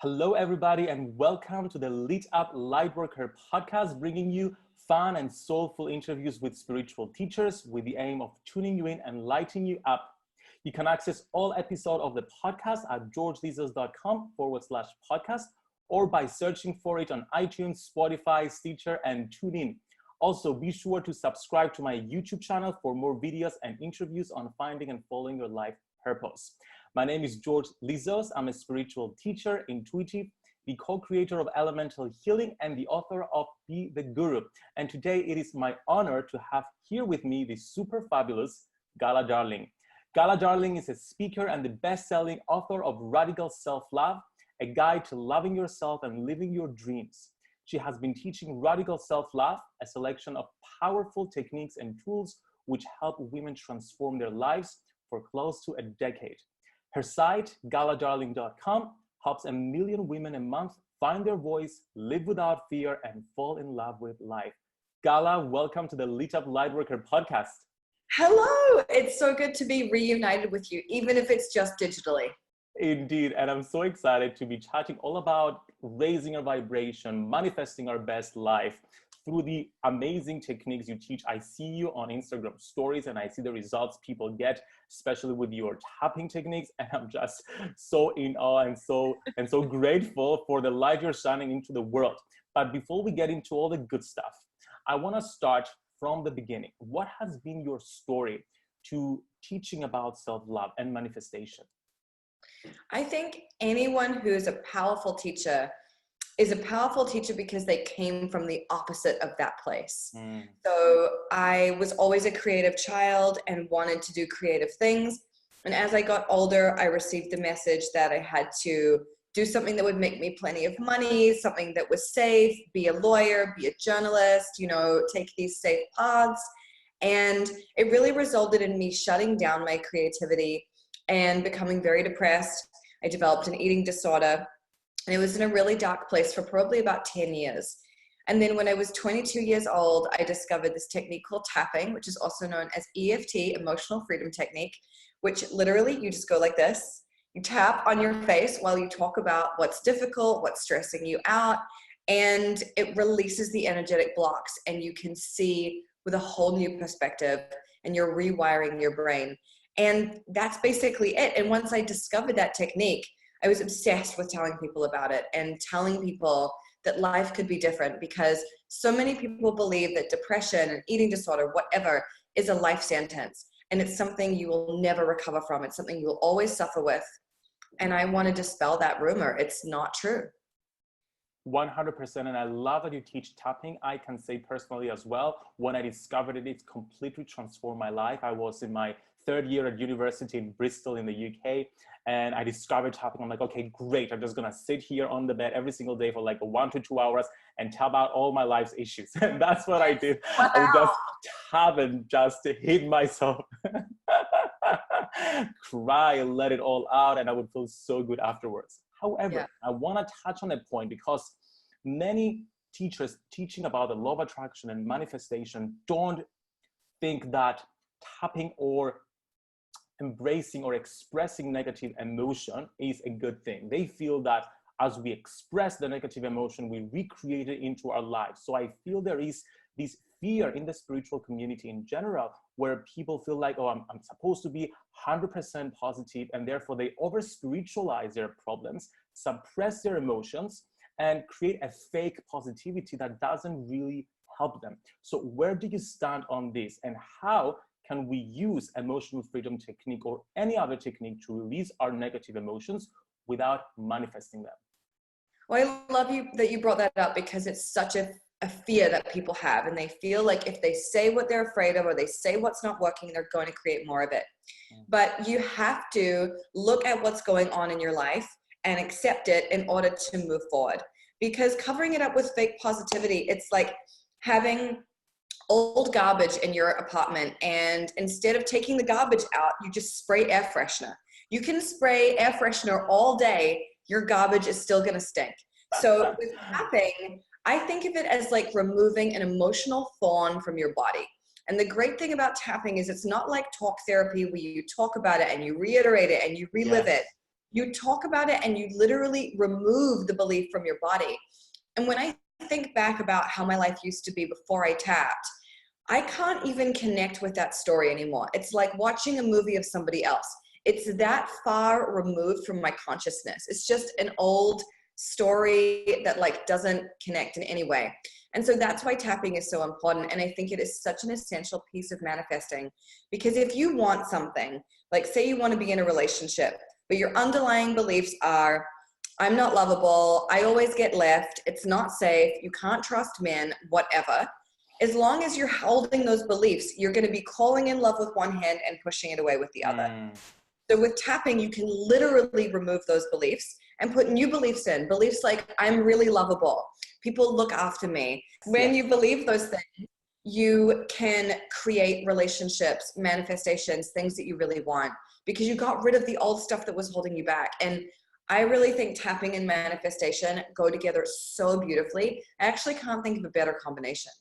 Hello, everybody, and welcome to the Lit Up Lightworker podcast, bringing you fun and soulful interviews with spiritual teachers with the aim of tuning you in and lighting you up. You can access all episodes of the podcast at georgelizos.com/podcast or by searching for it on iTunes, Spotify, Stitcher, and TuneIn. Also, be sure to subscribe to my YouTube channel for more videos and interviews on finding and following your life purpose. My name is George Lizos. I'm a spiritual teacher, intuitive, the co-creator of Elemental Healing, and the author of Be the Guru. And today it is my honor to have here with me the super fabulous Gala Darling. Gala Darling is a speaker and the best-selling author of Radical Self-Love, a guide to loving yourself and living your dreams. She has been teaching Radical Self-Love, a selection of powerful techniques and tools which help women transform their lives for close to a decade. Her site, galadarling.com, helps 1 million women a month find their voice, live without fear, and fall in love with life. Gala, welcome to the Lit Up Lightworker podcast. Hello, it's so good to be reunited with you, even if it's just digitally. Indeed, and I'm so excited to be chatting all about raising our vibration, manifesting our best life through the amazing techniques you teach. I see you on Instagram stories and I see the results people get, especially with your tapping techniques. And I'm just so in awe and so grateful for the light you're shining into the world. But before we get into all the good stuff, I want to start from the beginning. What has been your story to teaching about self-love and manifestation? I think anyone who is a powerful teacher is a powerful teacher because they came from the opposite of that place. So I was always a creative child and wanted to do creative things. And as I got older, I received the message that I had to do something that would make me plenty of money, something that was safe, be a lawyer, be a journalist, take these safe paths. And it really resulted in me shutting down my creativity and becoming very depressed. I developed an eating disorder. And it was in a really dark place for probably about 10 years. And then when I was 22 years old, I discovered this technique called tapping, which is also known as EFT, Emotional Freedom Technique, which literally you just go like this. You tap on your face while you talk about what's difficult, what's stressing you out, and it releases the energetic blocks and you can see with a whole new perspective and you're rewiring your brain. And that's basically it. And once I discovered that technique, I was obsessed with telling people about it and telling people that life could be different, because so many people believe that depression and eating disorder, whatever, is a life sentence. And it's something you will never recover from. It's something you'll always suffer with. And I want to dispel that rumor. It's not true. 100%. And I love that you teach tapping. I can say personally as well, when I discovered it, it's completely transformed my life. I was in my third year at university in Bristol in the UK, and I discovered tapping. I'm like, okay, great. I'm just going to sit here on the bed every single day for like 1 to 2 hours and tap out all my life's issues. And that's what I did. Wow. I would just tap and just hit myself, cry and let it all out. And I would feel so good afterwards. However, I want to touch on a point because many teachers teaching about the law of attraction and manifestation don't think that tapping or embracing or expressing negative emotion is a good thing. They feel that as we express the negative emotion, we recreate it into our lives. So I feel there is this fear in the spiritual community in general, where people feel like, oh, I'm supposed to be 100% positive, and therefore they over spiritualize their problems, suppress their emotions, and create a fake positivity that doesn't really help them. So where do you stand on this, and how can we use emotional freedom technique or any other technique to release our negative emotions without manifesting them? Well, I love that you brought that up, because it's such a fear that people have, and they feel like if they say what they're afraid of or they say what's not working, they're going to create more of it. But you have to look at what's going on in your life and accept it in order to move forward, because covering it up with fake positivity, it's like having old garbage in your apartment, and instead of taking the garbage out, you just spray air freshener. You can spray air freshener all day, your garbage is still going to stink. So with tapping, I think of it as like removing an emotional thorn from your body. And the great thing about tapping is it's not like talk therapy where you talk about it and you reiterate it and you relive it. You talk about it and you literally remove the belief from your body. And when I think back about how my life used to be before I tapped, I can't even connect with that story anymore. It's like watching a movie of somebody else. It's that far removed from my consciousness. It's just an old story that like doesn't connect in any way. And so that's why tapping is so important. And I think it is such an essential piece of manifesting, because if you want something, like say you want to be in a relationship, but your underlying beliefs are, I'm not lovable, I always get left, it's not safe, you can't trust men, whatever. As long as you're holding those beliefs, you're going to be calling in love with one hand and pushing it away with the other. So with tapping, you can literally remove those beliefs and put new beliefs in. Beliefs like, I'm really lovable, people look after me. When you believe those things, you can create relationships, manifestations, things that you really want, because you got rid of the old stuff that was holding you back. And I really think tapping and manifestation go together so beautifully. I actually can't think of a better combination.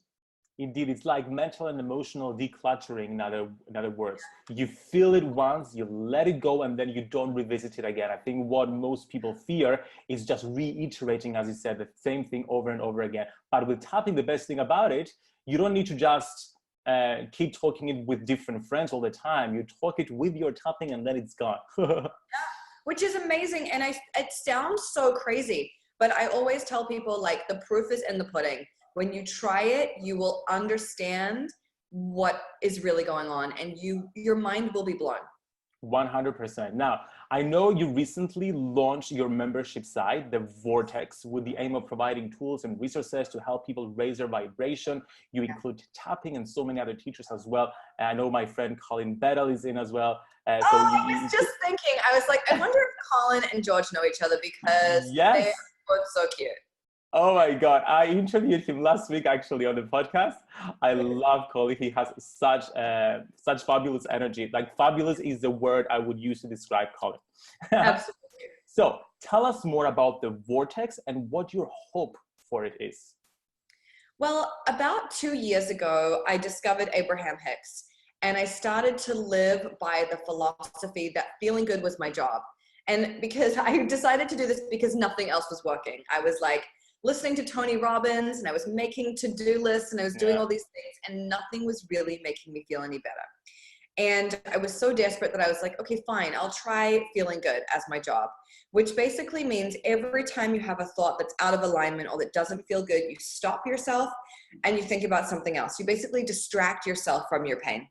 Indeed, it's like mental and emotional decluttering, in other words. You feel it once, you let it go, and then you don't revisit it again. I think what most people fear is just reiterating, as you said, the same thing over and over again. But with tapping, the best thing about it, you don't need to just keep talking it with different friends all the time. You talk it with your tapping and then it's gone. Yeah, which is amazing. And it sounds so crazy, but I always tell people, like, the proof is in the pudding. When you try it, you will understand what is really going on, and your mind will be blown. 100%. Now, I know you recently launched your membership site, the Vortex, with the aim of providing tools and resources to help people raise their vibration. You include tapping and so many other teachers as well. And I know my friend Colin Bedell is in as well. I was just thinking, I was like, I wonder if Colin and George know each other, because they are both so cute. Oh my God, I interviewed him last week actually on the podcast. I love Colin. He has such fabulous energy. Like, fabulous is the word I would use to describe Colin. Absolutely. So tell us more about the Vortex and what your hope for it is. Well, about 2 years ago, I discovered Abraham-Hicks, and I started to live by the philosophy that feeling good was my job. And because I decided to do this because nothing else was working. I was like, listening to Tony Robbins, and I was making to-do lists, and I was doing all these things, and nothing was really making me feel any better. And I was so desperate that I was like, okay, fine, I'll try feeling good as my job, which basically means every time you have a thought that's out of alignment or that doesn't feel good, you stop yourself and you think about something else. You basically distract yourself from your pain.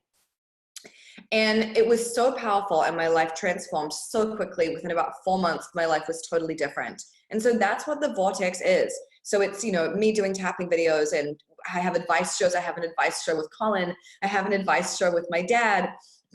And it was so powerful, and my life transformed so quickly. Within about 4 months, my life was totally different. And so that's what the Vortex is. So it's, me doing tapping videos, and I have advice shows. I have an advice show with Colin. I have an advice show with my dad.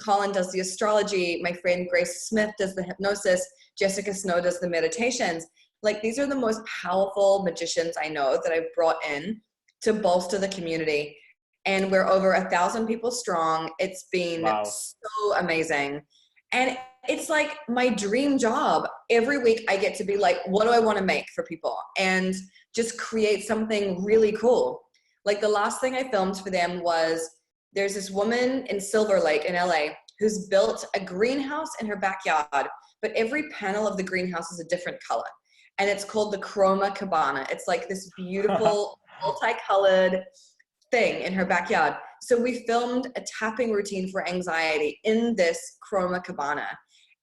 Colin does the astrology. My friend Grace Smith does the hypnosis. Jessica Snow does the meditations. Like, these are the most powerful magicians I know that I've brought in to bolster the community. And we're over 1,000 people strong. It's been so amazing. And it's like my dream job. Every week I get to be like, what do I want to make for people? And just create something really cool. Like, the last thing I filmed for them was, there's this woman in Silver Lake in LA who's built a greenhouse in her backyard, but every panel of the greenhouse is a different color. And it's called the Chroma Cabana. It's like this beautiful multicolored thing in her backyard. So we filmed a tapping routine for anxiety in this Chroma Cabana.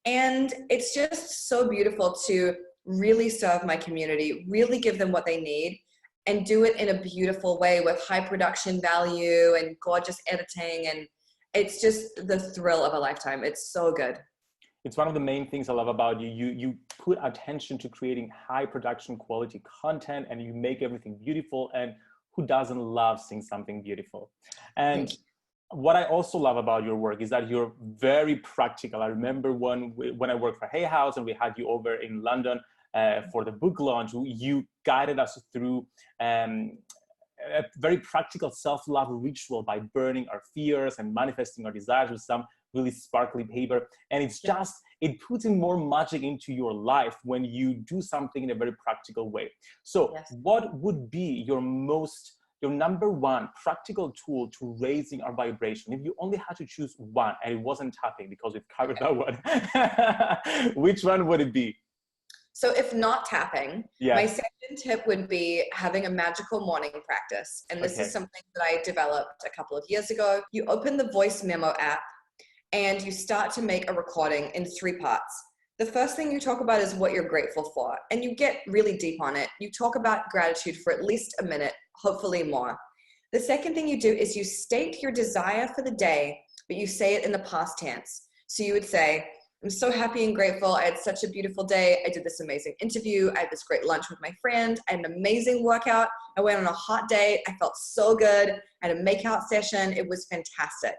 And it's just so beautiful to really serve my community, really give them what they need, and do it in a beautiful way with high production value and gorgeous editing. And it's just the thrill of a lifetime. It's so good. It's one of the main things I love about you. You put attention to creating high production quality content, and you make everything beautiful. And who doesn't love seeing something beautiful? And what I also love about your work is that you're very practical. I remember when I worked for Hay House and we had you over in London for the book launch, you guided us through a very practical self-love ritual by burning our fears and manifesting our desires with some really sparkly paper. And it's just, it puts in more magic into your life when you do something in a very practical way. So what would be your most your number one practical tool to raising our vibration, if you only had to choose one, and it wasn't tapping because we've covered that one, which one would it be? So if not tapping, Yeah. my second tip would be having a magical morning practice. And this is something that I developed a couple of years ago. You open the voice memo app and you start to make a recording in 3 parts. The first thing you talk about is what you're grateful for, and you get really deep on it. You talk about gratitude for at least a minute, hopefully more. The second thing you do is you state your desire for the day, but you say it in the past tense. So you would say, I'm so happy and grateful. I had such a beautiful day. I did this amazing interview. I had this great lunch with my friend. I had an amazing workout. I went on a hot date. I felt so good. I had a makeout session. It was fantastic.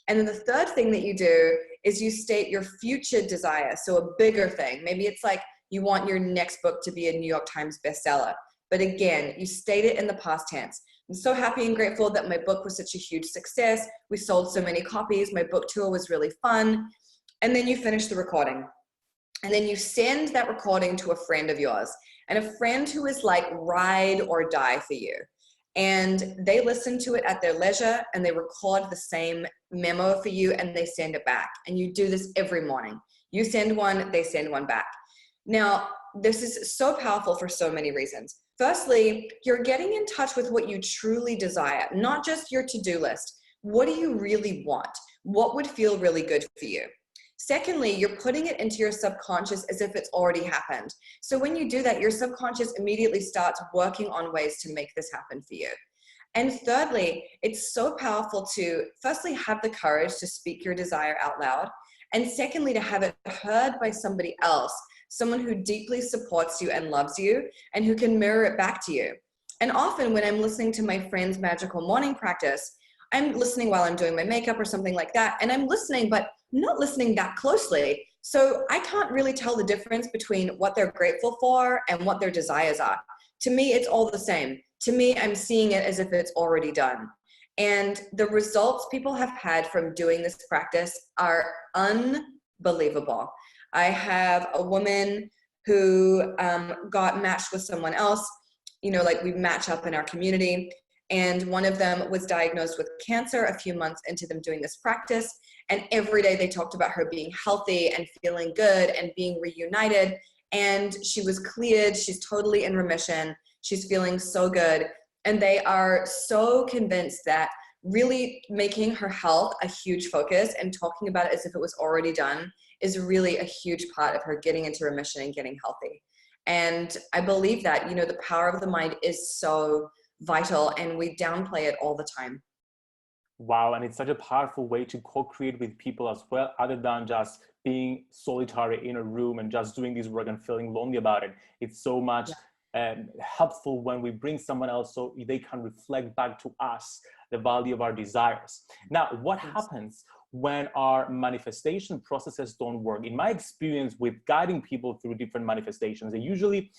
And then the third thing that you do is you state your future desire. So a bigger thing. Maybe it's like you want your next book to be a New York Times bestseller. But again, you state it in the past tense. I'm so happy and grateful that my book was such a huge success. We sold so many copies. My book tour was really fun. And then you finish the recording. And then you send that recording to a friend of yours, and a friend who is like ride or die for you. And they listen to it at their leisure, and they record the same memo for you, and they send it back. And you do this every morning. You send one, they send one back. Now, this is so powerful for so many reasons. Firstly, you're getting in touch with what you truly desire, not just your to-do list. What do you really want? What would feel really good for you? Secondly, you're putting it into your subconscious as if it's already happened. So when you do that, your subconscious immediately starts working on ways to make this happen for you. And thirdly, it's so powerful to firstly have the courage to speak your desire out loud. And secondly, to have it heard by somebody else, someone who deeply supports you and loves you and who can mirror it back to you. And often when I'm listening to my friend's magical morning practice, I'm listening while I'm doing my makeup or something like that. And I'm listening, but not listening that closely. So I can't really tell the difference between what they're grateful for and what their desires are. To me, it's all the same. To me, I'm seeing it as if it's already done. And the results people have had from doing this practice are unbelievable. I have a woman who got matched with someone else, like we match up in our community. And one of them was diagnosed with cancer a few months into them doing this practice. And every day they talked about her being healthy and feeling good and being reunited. And she was cleared. She's totally in remission. She's feeling so good. And they are so convinced that really making her health a huge focus and talking about it as if it was already done is really a huge part of her getting into remission and getting healthy. And I believe that, the power of the mind is so vital, and we downplay it all the time. Wow, and it's such a powerful way to co-create with people as well, other than just being solitary in a room and just doing this work and feeling lonely about it. It's so much helpful when we bring someone else so they can reflect back to us the value of our desires. Now, what happens when our manifestation processes don't work? In my experience with guiding people through different manifestations, they usually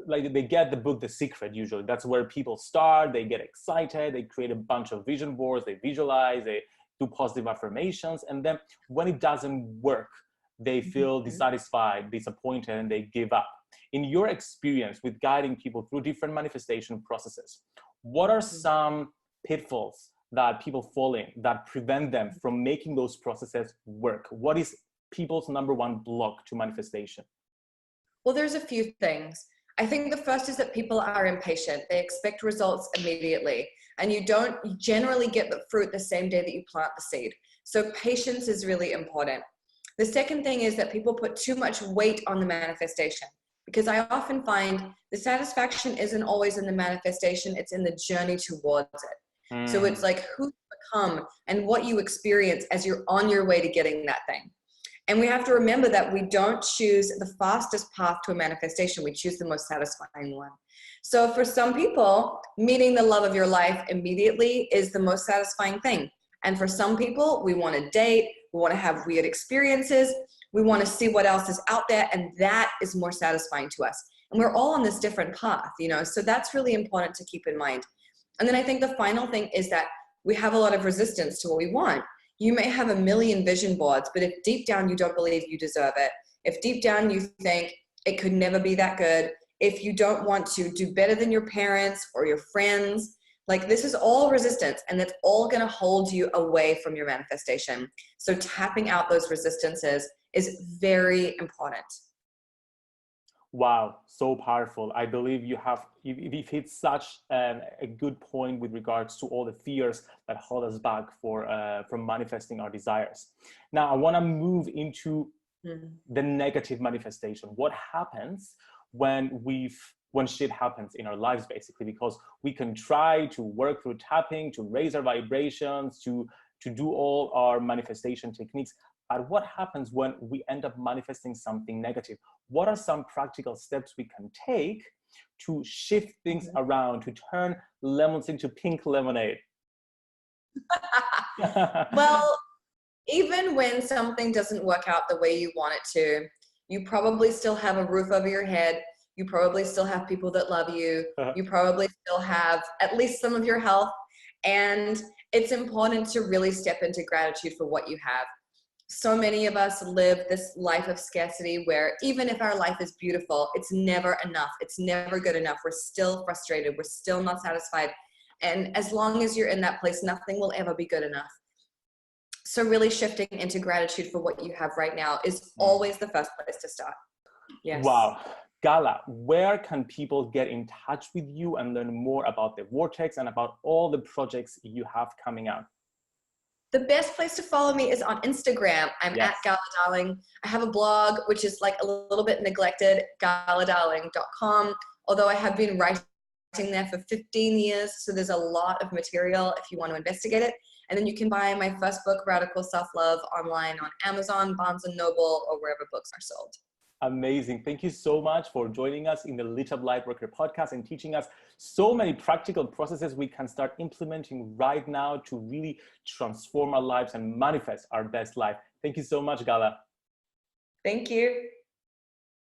they get the book The Secret. Usually that's where people start. They get excited, they create a bunch of vision boards, they visualize, they do positive affirmations, and then when it doesn't work, they feel dissatisfied, disappointed, and they give up. In your experience with guiding people through different manifestation processes, what are some pitfalls that people fall in that prevent them from making those processes work? What is people's number one block to manifestation? Well, there's a few things. I think the first is that people are impatient. They expect results immediately, and you don't generally get the fruit the same day that you plant the seed. So patience is really important. The second thing is that people put too much weight on the manifestation, because I often find the satisfaction isn't always in the manifestation, it's in the journey towards it. So it's like who you become and what you experience as you're on your way to getting that thing. And we have to remember that we don't choose the fastest path to a manifestation. We choose the most satisfying one. So for some people, meeting the love of your life immediately is the most satisfying thing. And for some people, we want to date, we want to have weird experiences, we want to see what else is out there, and that is more satisfying to us. And we're all on this different path, so that's really important to keep in mind. And then I think the final thing is that we have a lot of resistance to what we want. You may have a million vision boards, but if deep down you don't believe you deserve it, if deep down you think it could never be that good, if you don't want to do better than your parents or your friends, like this is all resistance, and that's all going to hold you away from your manifestation. So tapping out those resistances is very important. Wow, so powerful. I believe you've hit such a good point with regards to all the fears that hold us back from manifesting our desires. Now, I want to move into the negative manifestation. What happens when shit happens in our lives, basically, because we can try to work through tapping, to raise our vibrations, to do all our manifestation techniques. But what happens when we end up manifesting something negative? What are some practical steps we can take to shift things around, to turn lemons into pink lemonade? Well, even when something doesn't work out the way you want it to, you probably still have a roof over your head. You probably still have people that love you. You probably still have at least some of your health. And it's important to really step into gratitude for what you have. So many of us live this life of scarcity where even if our life is beautiful, it's never enough. It's never good enough. We're still frustrated. We're still not satisfied. And as long as you're in that place, nothing will ever be good enough. So really shifting into gratitude for what you have right now is always the first place to start. Yes. Wow. Gala, where can people get in touch with you and learn more about the Vortex and about all the projects you have coming out? The best place to follow me is on Instagram. I'm at Gala Darling. I have a blog, which is like a little bit neglected, galadarling.com, although I have been writing there for 15 years. So there's a lot of material if you want to investigate it. And then you can buy my first book, Radical Self-Love, online on Amazon, Barnes & Noble, or wherever books are sold. Amazing. Thank you so much for joining us in the Lit Up Lightworker podcast and teaching us so many practical processes we can start implementing right now to really transform our lives and manifest our best life. Thank you so much, Gala. Thank you.